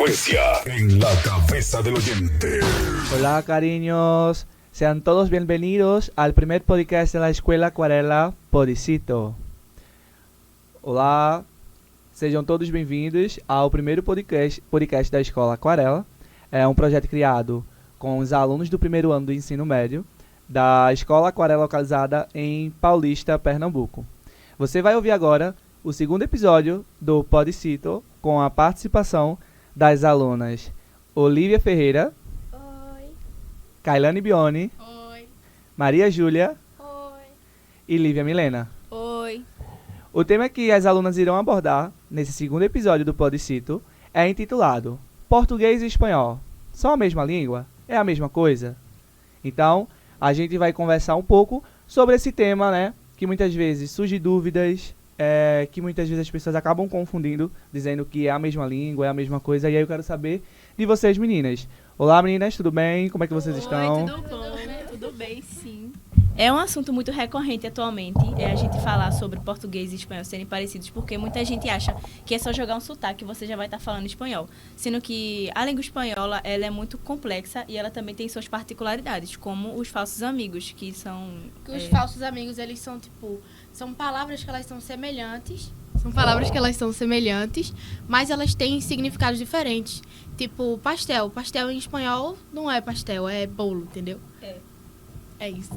frecuencia en la cabeza del oyente. Hola, cariños. Sean todos bienvenidos al primer podcast de la Escola Aquarela Podicito. Olá, sejam todos bem-vindos ao primeiro podcast da Escola Aquarela. É um projeto criado com os alunos do primeiro ano do ensino médio da Escola Aquarela localizada em Paulista, Pernambuco. Você vai ouvir agora o segundo episódio do Podicito com a participação das alunas Olivia Ferreira, Oi. Kailane Bione, Oi. Maria Júlia Oi. e Lívia Milena. Oi. O tema que as alunas irão abordar nesse segundo episódio do Podicito é intitulado Português e Espanhol. São a mesma língua? É a mesma coisa? Então, a gente vai conversar um pouco sobre esse tema, né? Que muitas vezes surge dúvidas, que muitas vezes as pessoas acabam confundindo, dizendo que é a mesma língua, é a mesma coisa. E aí eu quero saber de vocês, meninas. Olá, meninas, tudo bem? Como é que vocês estão? Oi, tudo bom? Tudo bem, sim. É um assunto muito recorrente atualmente, a gente falar sobre português e espanhol serem parecidos, porque muita gente acha que é só jogar um sotaque e você já vai estar falando espanhol. Sendo que a língua espanhola, ela é muito complexa e ela também tem suas particularidades, como os falsos amigos, que são... Os falsos amigos, eles são, são palavras que elas são semelhantes. São palavras que elas são semelhantes, mas elas têm significados diferentes. Tipo, pastel. Pastel em espanhol não é pastel, é bolo, entendeu? É isso.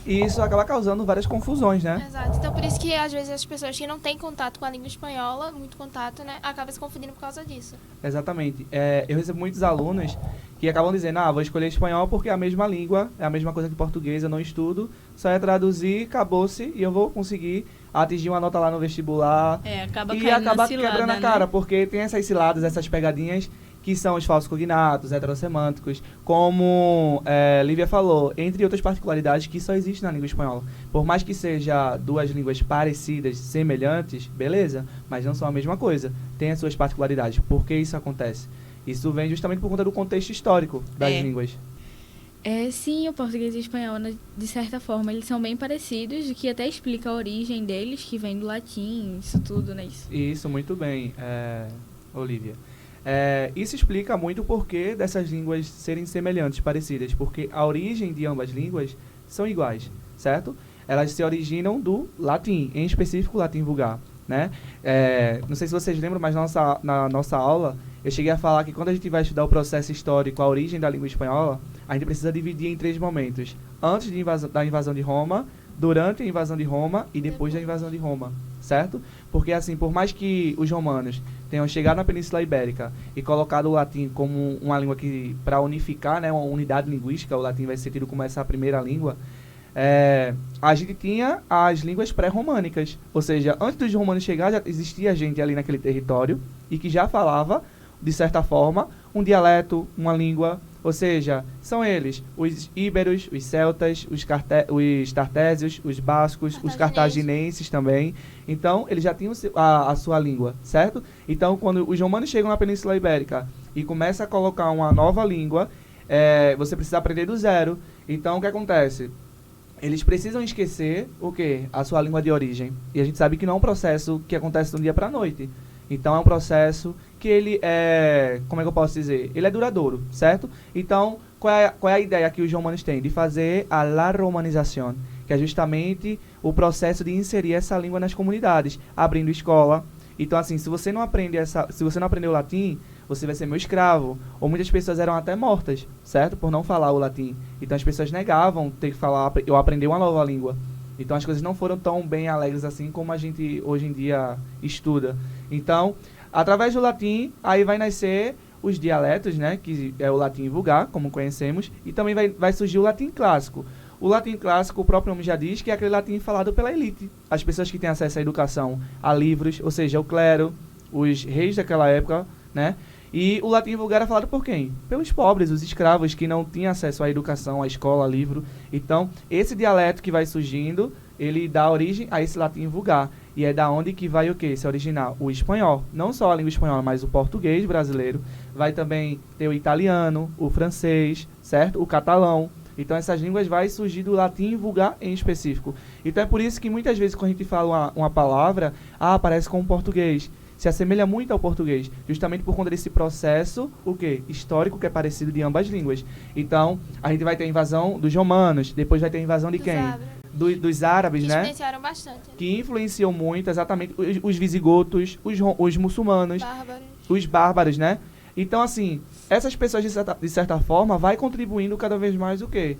E isso acaba causando várias confusões, né? Exato. Então, por isso que, às vezes, as pessoas que não têm contato com a língua espanhola, muito contato, né, acabam se confundindo por causa disso. Exatamente. Eu recebo muitos alunos que acabam dizendo, vou escolher espanhol porque é a mesma língua, é a mesma coisa que português, eu não estudo, só é traduzir, acabou-se, e eu vou conseguir atingir uma nota lá no vestibular. Acaba e caindo acaba na cilada, quebrando a né? cara, porque tem essas ciladas, essas pegadinhas, que são os falsos cognatos, heterossemânticos, como Lívia falou, entre outras particularidades que só existem na língua espanhola. Por mais que seja duas línguas parecidas, semelhantes, beleza, mas não são a mesma coisa. Tem as suas particularidades. Por que isso acontece? Isso vem justamente por conta do contexto histórico das línguas. Sim, o português e o espanhol, né, de certa forma, eles são bem parecidos, o que até explica a origem deles, que vem do latim, isso tudo, né? Isso, muito bem, Olivia. Isso explica muito o porquê dessas línguas serem semelhantes, parecidas, porque a origem de ambas línguas são iguais, certo? Elas se originam do latim, em específico o latim vulgar, né? Não sei se vocês lembram, mas na nossa aula eu cheguei a falar que quando a gente vai estudar o processo histórico, a origem da língua espanhola, a gente precisa dividir em 3 momentos. Antes da invasão de Roma, durante a invasão de Roma e depois da invasão de Roma, certo? Porque assim, por mais que os romanos tenham chegado na Península Ibérica e colocado o latim como uma língua que, para unificar, né, uma unidade linguística, o latim vai ser tido como essa primeira língua, a gente tinha as línguas pré-românicas, ou seja, antes dos romanos chegar já existia gente ali naquele território e que já falava, de certa forma, um dialeto, uma língua, ou seja, são eles, os íberos, os celtas, os tartésios, os bascos, os cartaginenses também. Então, eles já tinham a sua língua, certo? Então, quando os romanos chegam na Península Ibérica e começam a colocar uma nova língua, você precisa aprender do zero. Então, o que acontece? Eles precisam esquecer o quê? A sua língua de origem. E a gente sabe que não é um processo que acontece de um dia para a noite. Então, é um processo que ele como é que eu posso dizer? Ele é duradouro, certo? Então, qual é a ideia que os romanos têm? De fazer a la romanização, que é justamente o processo de inserir essa língua nas comunidades, abrindo escola. Então, assim, se você não aprender o latim, você vai ser meu escravo. Ou muitas pessoas eram até mortas, certo? Por não falar o latim. Então, as pessoas negavam ter que falar, eu aprender uma nova língua. Então, as coisas não foram tão bem alegres assim como a gente hoje em dia estuda. Então, através do latim, aí vai nascer os dialetos, né, que é o latim vulgar, como conhecemos, e também vai surgir o latim clássico. O latim clássico, o próprio nome já diz, que é aquele latim falado pela elite. As pessoas que têm acesso à educação, a livros, ou seja, o clero, os reis daquela época, né? E o latim vulgar é falado por quem? Pelos pobres, os escravos que não tinham acesso à educação, à escola, a livro. Então, esse dialeto que vai surgindo, ele dá origem a esse latim vulgar. E é da onde que vai o quê? Se originar o espanhol. Não só a língua espanhola, mas o português brasileiro. Vai também ter o italiano, o francês, certo? O catalão. Então, essas línguas vai surgir do latim vulgar em específico. Então, é por isso que muitas vezes quando a gente fala uma palavra, parece com o português. se assemelha muito ao português, justamente por conta desse processo, o quê? Histórico, que é parecido de ambas línguas. Então, a gente vai ter a invasão dos romanos, depois vai ter a invasão de Dos quem? árabes. Dos árabes, Que né? influenciaram bastante. Que influenciou muito, exatamente, os visigotos, os muçulmanos, Bárbaros. os bárbaros, né? Então, assim, essas pessoas, de certa forma, vai contribuindo cada vez mais o quê?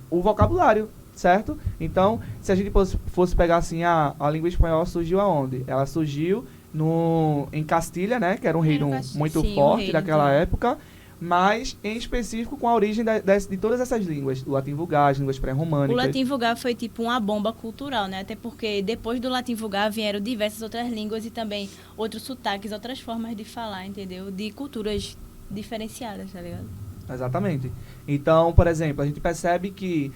O vocabulário, certo? Então, se a gente fosse pegar assim, a língua espanhola surgiu aonde? Ela surgiu em Castilha, né? Que era um reino Castilha. muito Sim, um forte reino, daquela sim. época, mas em específico com a origem de todas essas línguas. O latim vulgar, as línguas O pré-românicas. latim vulgar foi tipo uma bomba cultural, né? Até porque depois do latim vulgar vieram diversas outras línguas e também outros sotaques, outras formas de falar, entendeu? De culturas diferenciadas, tá ligado? Exatamente. Então, por exemplo, a gente percebe que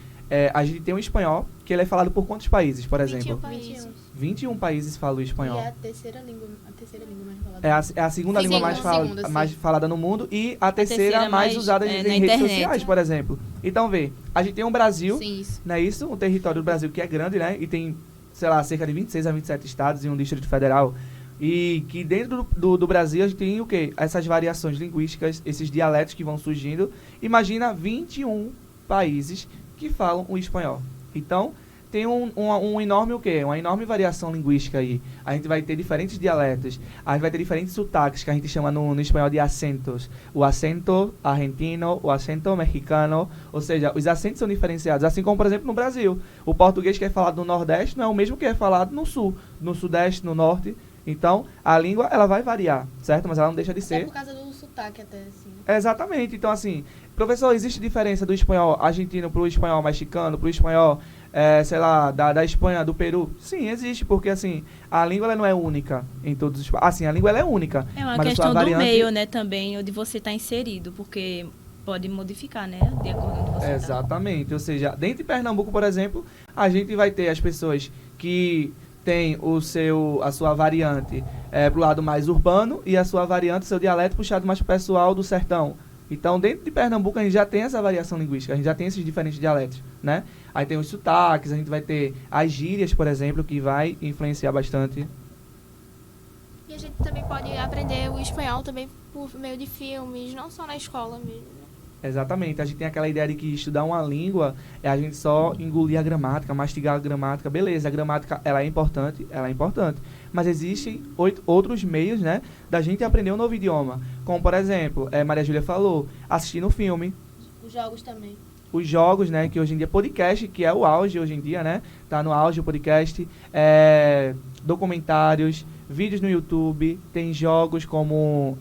a gente tem o espanhol, que ele é falado por quantos países, por 21 exemplo? países. 21 países falam o espanhol. E é a terceira língua mais falada. É a segunda língua Segunda, sim. mais falada no mundo e a terceira mais mais, usada em na redes internet. sociais, por exemplo. Então, vê, a gente tem um Brasil, Sim, isso. não é isso? Um território do Brasil que é grande, né? E tem, sei lá, cerca de 26 a 27 estados e um distrito federal. E que dentro do Brasil a gente tem o quê? Essas variações linguísticas, esses dialetos que vão surgindo. Imagina 21 países que falam o espanhol. Então, tem um enorme o quê? Uma enorme variação linguística aí. A gente vai ter diferentes dialetos, a gente vai ter diferentes sotaques, que a gente chama no espanhol de acentos. O acento argentino, o acento mexicano, ou seja, os acentos são diferenciados. Assim como, por exemplo, no Brasil. O português que é falado no Nordeste não é o mesmo que é falado no Sul, no Sudeste, no Norte. Então, a língua, ela vai variar, certo? Mas ela não deixa de É ser... por causa do sotaque até, assim. Exatamente. Então, assim, professor, existe diferença do espanhol argentino pro espanhol mexicano, pro espanhol, sei lá, da Espanha, do Peru? Sim, existe, porque, assim, a língua ela não é única em todos os... Assim, a língua ela é única. É uma mas a questão sua do variante... meio, né, também, onde você está inserido, porque pode modificar, né, de acordo com onde você tá. Exatamente. Ou seja, dentro de Pernambuco, por exemplo, a gente vai ter as pessoas que têm a sua variante pro lado mais urbano e a sua variante, seu dialeto puxado mais pro pessoal do sertão. Então, dentro de Pernambuco, a gente já tem essa variação linguística, a gente já tem esses diferentes dialetos, né? Aí tem os sotaques, a gente vai ter as gírias, por exemplo, que vai influenciar bastante. E a gente também pode aprender o espanhol também por meio de filmes, não só na escola mesmo. Né? Exatamente, a gente tem aquela ideia de que estudar uma língua é a gente só engolir a gramática, mastigar a gramática, beleza, a gramática ela é importante, mas existem outros meios, né, da gente aprender um novo idioma, como por exemplo, Maria Júlia falou, assistindo um filme, Os jogos também. os jogos, né, que hoje em dia, podcast, que é o auge hoje em dia, né, tá no auge o podcast, documentários, vídeos no YouTube, tem jogos como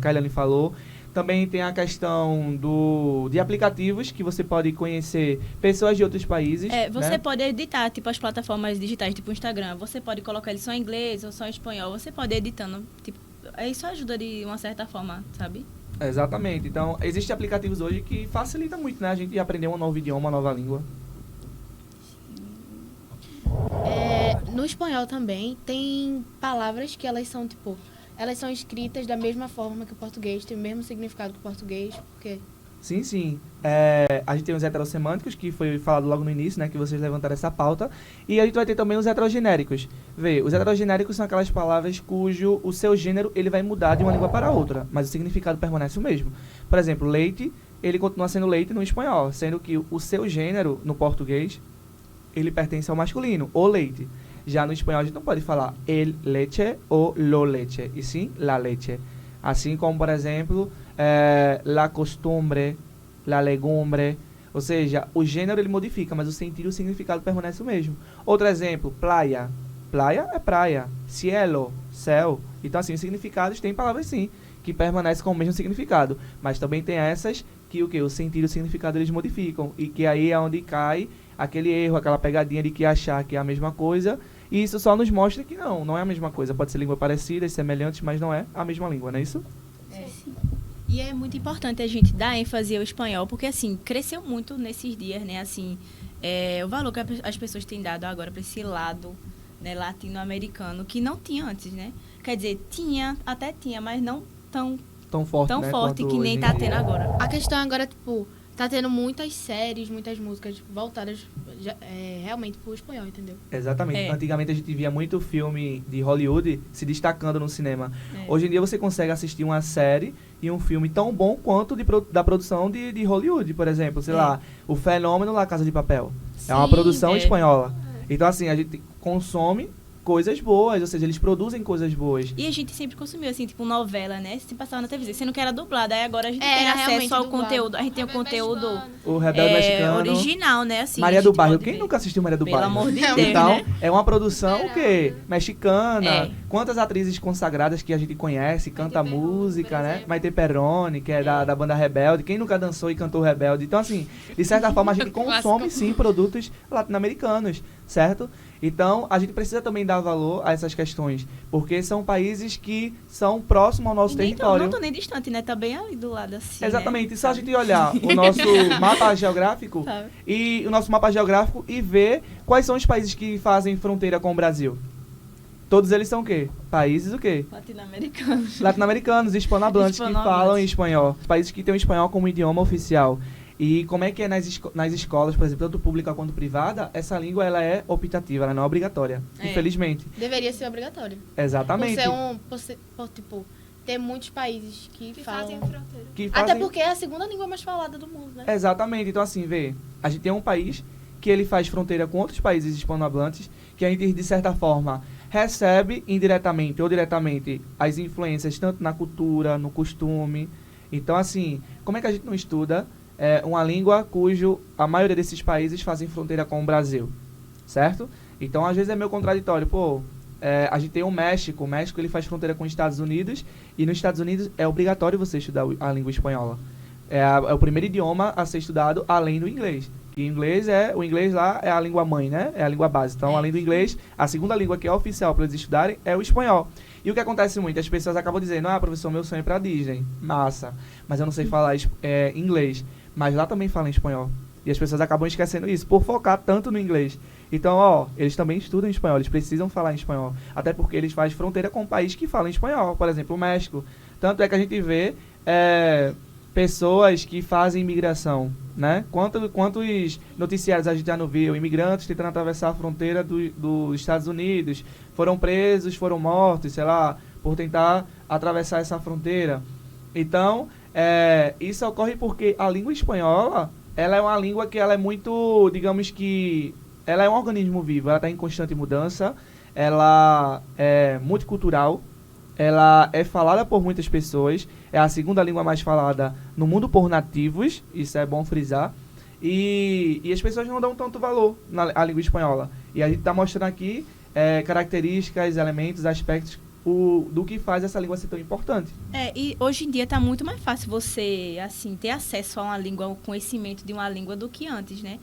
Kailane falou. Também tem a questão de aplicativos, que você pode conhecer pessoas de outros países. Você né? pode editar, tipo, as plataformas digitais, tipo o Instagram. Você pode colocar ele só em inglês ou só em espanhol. Você pode ir editando, tipo, isso ajuda de uma certa forma, sabe? Exatamente. Então, existem aplicativos hoje que facilitam muito, né? A gente aprender um novo idioma, uma nova língua. No espanhol também tem palavras que elas são, tipo... Elas são escritas da mesma forma que o português, tem o mesmo significado que o português, porque... Sim, sim. A gente tem os heterossemânticos, que foi falado logo no início, né? Que vocês levantaram essa pauta. E a gente vai ter também os heterogenéricos. Vê, os heterogenéricos são aquelas palavras cujo o seu gênero ele vai mudar de uma língua para outra, mas o significado permanece o mesmo. Por exemplo, leite, ele continua sendo leite no espanhol, sendo que o seu gênero, no português, ele pertence ao masculino, o leite. Já no espanhol a gente não pode falar el leche ou lo leche, e sim la leche. Assim como, por exemplo, la costumbre, la legumbre. Ou seja, o gênero ele modifica, mas o sentido e o significado permanece o mesmo. Outro exemplo, playa. Playa é praia. Cielo, céu. Então, assim, os significados tem palavras sim, que permanecem com o mesmo significado. Mas também tem essas que o sentido e o significado eles modificam. E que aí é onde cai aquele erro, aquela pegadinha de que achar que é a mesma coisa, e isso só nos mostra que não é a mesma coisa. Pode ser língua parecida, semelhantes, mas não é a mesma língua, não é isso? Sim. E é muito importante a gente dar ênfase ao espanhol, porque, assim, cresceu muito nesses dias, né, assim, o valor que as pessoas têm dado agora para esse lado, né, latino-americano, que não tinha antes, né? Quer dizer, até tinha, mas não tão Tão forte, né, forte quanto que nem hoje em tá dia. tendo agora. A questão agora, tipo, tá tendo muitas séries, muitas músicas voltadas realmente pro espanhol, entendeu? Exatamente. É. Antigamente a gente via muito filme de Hollywood se destacando no cinema. É. Hoje em dia você consegue assistir uma série e um filme tão bom quanto da produção de Hollywood, por exemplo. Sei lá, O Fenômeno La Casa de Papel. É uma Sim, produção é. espanhola. Então, assim, a gente consome coisas boas, ou seja, eles produzem coisas boas. E a gente sempre consumiu, assim, tipo, novela, né? Se passava na televisão, sendo que era dublada. Aí agora a gente É, tem era acesso realmente ao dublado. conteúdo. A gente tem o conteúdo O Rebelde Mexicano. original, né? Assim, Maria a do gente Bairro. pode Quem ver. nunca assistiu Maria do Pelo Bairro? amor de Deus, Então, né? é uma produção o quê? Mexicana. É. Quantas atrizes consagradas que a gente conhece, canta Perrone, música, por né? exemplo. Maite Perrone, que é da banda Rebelde. Quem nunca dançou e cantou Rebelde? Então, assim, de certa forma, a gente consome, sim, produtos latino-americanos, certo? Então, a gente precisa também dar valor a essas questões, porque são países que são próximos ao nosso E nem território. não tô nem distante, né? Tá bem ali do lado, assim, Exatamente. né? E só a gente olhar o nosso mapa geográfico Sabe? e o nosso mapa geográfico e ver quais são os países que fazem fronteira com o Brasil. Todos eles são o quê? Países o quê? Latino-americanos. Latino-americanos, hispanohablantes que Hispanohablantes. falam em espanhol. Países que têm o espanhol como idioma oficial. E como é que é nas escolas, por exemplo, tanto pública quanto privada, essa língua ela é optativa, ela não é obrigatória. É. Infelizmente. Deveria ser obrigatório. Exatamente. Tipo, ter muitos países que fazem falam. fronteira. Que Até fazem- porque é a segunda língua mais falada do mundo, né? Exatamente. Então, assim, vê, a gente tem um país que ele faz fronteira com outros países hispanohablantes, que a gente, de certa forma, recebe indiretamente ou diretamente as influências tanto na cultura, no costume. Então, assim, como é que a gente não estuda uma língua cujo a maioria desses países fazem fronteira com o Brasil, certo? Então, às vezes é meio contraditório. Pô, a gente tem o México ele faz fronteira com os Estados Unidos, e nos Estados Unidos é obrigatório você estudar a língua espanhola. É o primeiro idioma a ser estudado além do inglês. Que o inglês lá é a língua mãe, né? É a língua base. Então, além do inglês, a segunda língua que é oficial para eles estudarem é o espanhol. E o que acontece muito? As pessoas acabam dizendo, professor, meu sonho é pra Disney. Massa. Mas eu não sei falar inglês. Mas lá também falam espanhol. E as pessoas acabam esquecendo isso, por focar tanto no inglês. Então, eles também estudam espanhol, eles precisam falar em espanhol. Até porque eles fazem fronteira com um país que fala espanhol. Por exemplo, o México. Tanto é que a gente vê pessoas que fazem imigração, né? Quantos noticiários a gente já não viu? Imigrantes tentando atravessar a fronteira dos Estados Unidos, foram presos, foram mortos, sei lá, por tentar atravessar essa fronteira. Então, isso ocorre porque a língua espanhola, ela é uma língua que ela é muito, digamos que, ela é um organismo vivo, ela está em constante mudança, ela é multicultural, ela é falada por muitas pessoas, é a segunda língua mais falada no mundo por nativos, isso é bom frisar, e as pessoas não dão tanto valor à língua espanhola. E a gente está mostrando aqui características, elementos, aspectos do que faz essa língua ser tão importante. E hoje em dia tá muito mais fácil você, assim, ter acesso a uma língua, ao conhecimento de uma língua do que antes, né?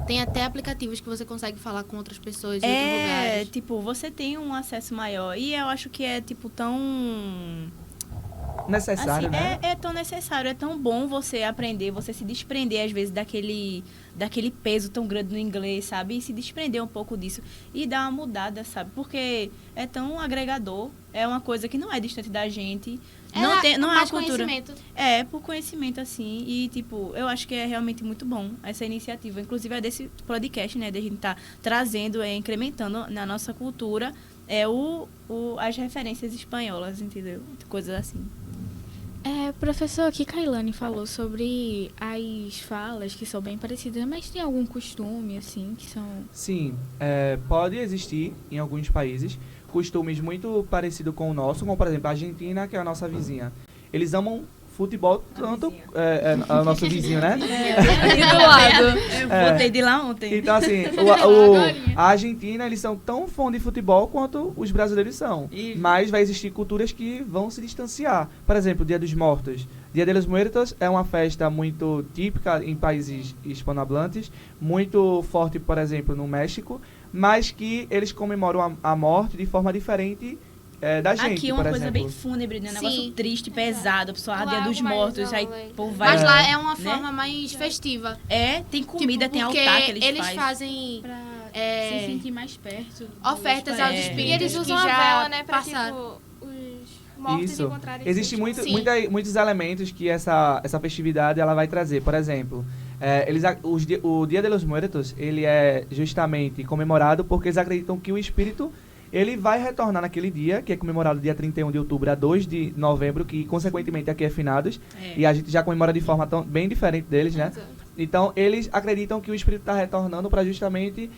Tem até aplicativos que você consegue falar com outras pessoas em outros lugares. Tipo, você tem um acesso maior. E eu acho que é, tipo, tão... Necessário, assim, né? é tão necessário, é tão bom você aprender, você se desprender, às vezes, daquele peso tão grande no inglês, sabe? E se desprender um pouco disso e dar uma mudada, sabe? Porque é tão agregador, é uma coisa que não é distante da gente. Não é uma mais cultura. conhecimento. Por conhecimento, assim. E, tipo, eu acho que é realmente muito bom essa iniciativa. Inclusive, é desse podcast, né? De a gente tá trazendo, incrementando na nossa cultura as referências espanholas, entendeu? Coisas assim. Professor, aqui Kailane falou sobre as falas que são bem parecidas, mas tem algum costume, assim, que são... Sim, pode existir em alguns países costumes muito parecidos com o nosso, como por exemplo a Argentina, que é a nossa vizinha. Eles amam futebol tanto... É o nosso vizinho, né? Aqui do lado. Eu voltei de lá ontem. Então, assim, a Argentina, eles são tão fã de futebol quanto os brasileiros são. Isso. Mas vai existir culturas que vão se distanciar. Por exemplo, Dia dos Mortos. Dia de los Muertos é uma festa muito típica em países hispanohablantes, muito forte, por exemplo, no México, mas que eles comemoram a morte de forma diferente da gente, Aqui é por uma coisa exemplo. bem fúnebre, né? Um Sim. negócio triste, pesado. A pessoa, Lá Dia é dos algo mais Mortos, aí alegre. o povo vai... Mas lá é uma né? forma mais festiva. Tem comida, Tipo, tem porque altar que eles fazem. fazem Pra É. se sentir mais perto. ofertas aos É. espíritos E eles usam que a já vela, né? Pra, passaram. tipo, os Mortos Isso. encontrarem Existem seus Sim. muitos elementos que essa festividade ela vai trazer. Por exemplo, o Dia de los Muertos, ele é justamente comemorado porque eles acreditam que o espírito ele vai retornar naquele dia, que é comemorado dia 31 de outubro a 2 de novembro, que consequentemente aqui é finados, e a gente já comemora de forma bem diferente deles, né? Então, eles acreditam que o espírito está retornando para justamente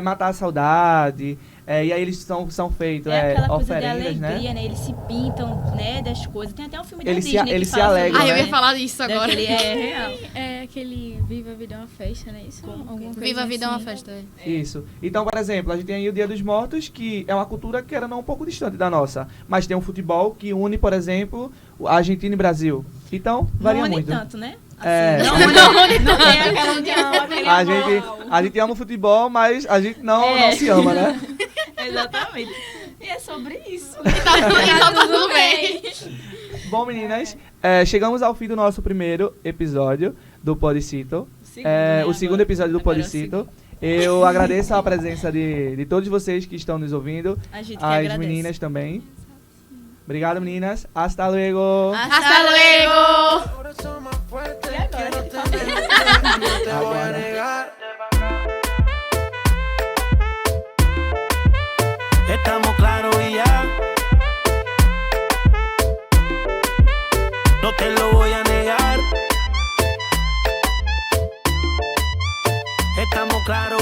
matar a saudade, e aí eles são feitos Aquela coisa de oferendas, alegria, né? Eles se pintam, né, das coisas. Tem até um filme da Eles se- Disney eles que se fala alegram, sobre Ah, eu né? ia falar disso agora. daquele, é real. É aquele Viva a Vida é uma Festa, né? Isso? Alguma coisa Viva a vida é uma assim. festa. Isso. Então, por exemplo, a gente tem aí o Dia dos Mortos, que é uma cultura que era não um pouco distante da nossa. Mas tem um futebol que une, por exemplo, a Argentina e Brasil. Então, varia Não une muito. tanto, né? É. Não tem aquela união, aquele A amor. gente ama o futebol, mas a gente não se ama, né? Exatamente. E é sobre isso. Tá tudo bem. Bom, meninas, chegamos ao fim do nosso primeiro episódio do Podicito. O segundo episódio do Podicito. Eu agradeço a presença de todos vocês que estão nos ouvindo. A gente que As agradece. meninas também. Obrigado, meninas. Hasta luego. Hasta luego. Corazón más fuerte, Y ahora, quiero ¿qué tenerte, no te voy a negar. Estamos claros y ya. No te lo voy a negar. Estamos claros